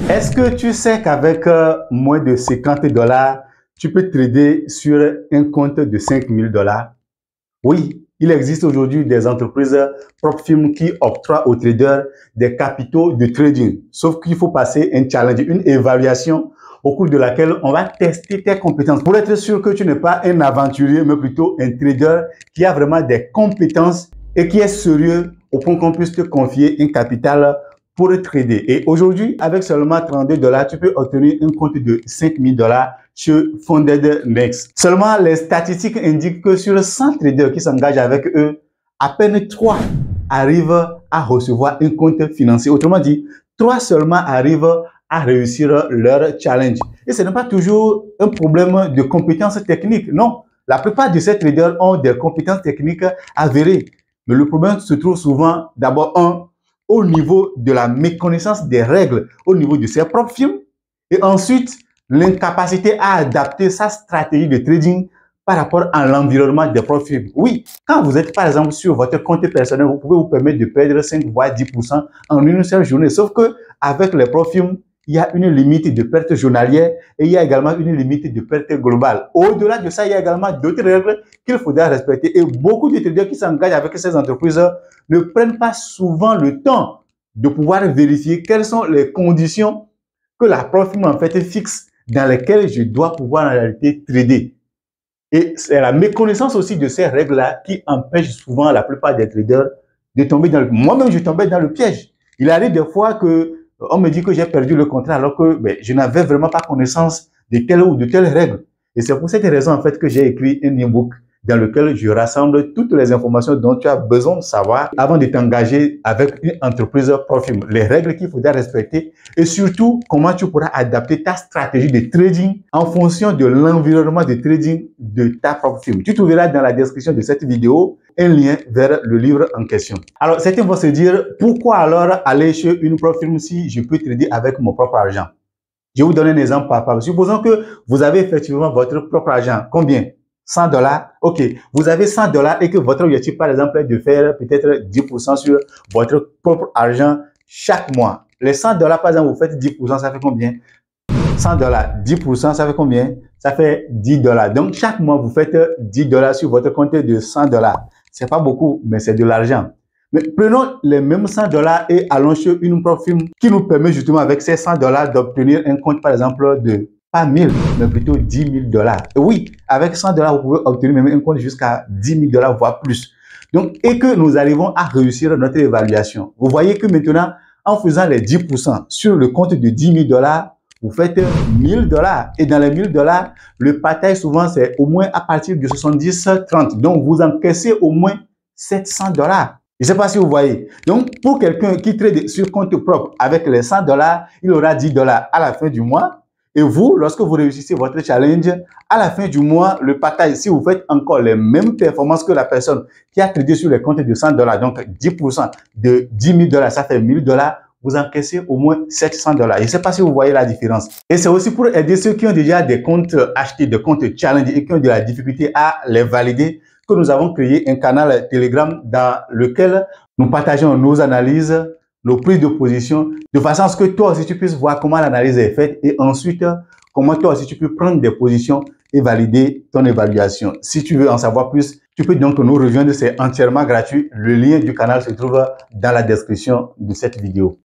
Est-ce que tu sais qu'avec moins de 50 $, tu peux trader sur un compte de 5 000 $? Oui, il existe aujourd'hui des entreprises propres firmes qui octroient aux traders des capitaux de trading. Sauf qu'il faut passer un challenge, une évaluation au cours de laquelle on va tester tes compétences pour être sûr que tu n'es pas un aventurier, mais plutôt un trader qui a vraiment des compétences et qui est sérieux au point qu'on puisse te confier un capital pour trader. Et aujourd'hui, avec seulement 32 $, tu peux obtenir un compte de 5 000 $ sur FoundedNext. Seulement, les statistiques indiquent que sur 100 traders qui s'engagent avec eux, à peine 3 arrivent à recevoir un compte financier. Autrement dit, 3 seulement arrivent à réussir leur challenge. Et ce n'est pas toujours un problème de compétences techniques. Non, la plupart de ces traders ont des compétences techniques avérées. Mais le problème se trouve souvent, d'abord, au niveau de la méconnaissance des règles, au niveau de ses propres firmes. Et ensuite, l'incapacité à adapter sa stratégie de trading par rapport à l'environnement des propres firmes. Oui, quand vous êtes par exemple sur votre compte personnel, vous pouvez vous permettre de perdre 5 voire 10% en une seule journée. Sauf que avec les propres firmes, il y a une limite de perte journalière et il y a également une limite de perte globale. Au-delà de ça, il y a également d'autres règles qu'il faudra respecter. Et beaucoup de traders qui s'engagent avec ces entreprises ne prennent pas souvent le temps de pouvoir vérifier quelles sont les conditions que la propre firme en fait fixe dans lesquelles je dois pouvoir en réalité trader. Et c'est la méconnaissance aussi de ces règles-là qui empêche souvent la plupart des traders de tomber dans le... Moi-même, je tombais dans le piège. Il arrive des fois que on me dit que j'ai perdu le contrat alors que je n'avais vraiment pas connaissance de telle ou de telle règle. Et c'est pour cette raison en fait que j'ai écrit un e-book dans lequel je rassemble toutes les informations dont tu as besoin de savoir avant de t'engager avec une entreprise propre firme. Les règles qu'il faudra respecter et surtout comment tu pourras adapter ta stratégie de trading en fonction de l'environnement de trading de ta propre firme. Tu trouveras dans la description de cette vidéo un lien vers le livre en question. Alors, certains vont se dire, pourquoi alors aller chez une propre firme si je peux trader avec mon propre argent? Je vais vous donner un exemple par rapport. Supposons que vous avez effectivement votre propre argent. Combien? 100 $. OK. Vous avez 100 $ et que votre objectif, par exemple, est de faire peut-être 10% sur votre propre argent chaque mois. Les 100 $, par exemple, vous faites 10%, ça fait combien? 100 $, 10%, ça fait combien? Ça fait 10 $. Donc, chaque mois, vous faites 10 $ sur votre compte de 100 $. C'est pas beaucoup, mais c'est de l'argent. Mais prenons les mêmes 100 $ et allons chez une propre firme qui nous permet justement avec ces 100 $ d'obtenir un compte, par exemple, de pas 1000, mais plutôt 10 000 $. Et oui, avec 100 $, vous pouvez obtenir même un compte jusqu'à 10 000 $, voire plus. Donc, et que nous arrivons à réussir notre évaluation. Vous voyez que maintenant, en faisant les 10% sur le compte de 10 000 $, vous faites 1000 $. Et dans les 1000 $, le partage souvent, c'est au moins à partir de 70-30. Donc, vous encaissez au moins 700 $. Je ne sais pas si vous voyez. Donc, pour quelqu'un qui trade sur compte propre avec les 100 $, il aura 10 $ à la fin du mois. Et vous, lorsque vous réussissez votre challenge, à la fin du mois, le partage, si vous faites encore les mêmes performances que la personne qui a tradé sur les comptes de 100 $, donc 10% de 10 000 $, ça fait 1000 $, vous encaissez au moins 700 $. Je ne sais pas si vous voyez la différence. Et c'est aussi pour aider ceux qui ont déjà des comptes achetés, des comptes challenge et qui ont de la difficulté à les valider, que nous avons créé un canal Telegram dans lequel nous partageons nos analyses, nos prises de position, de façon à ce que toi aussi tu puisses voir comment l'analyse est faite et ensuite comment toi aussi tu peux prendre des positions et valider ton évaluation. Si tu veux en savoir plus, tu peux donc nous rejoindre, c'est entièrement gratuit. Le lien du canal se trouve dans la description de cette vidéo.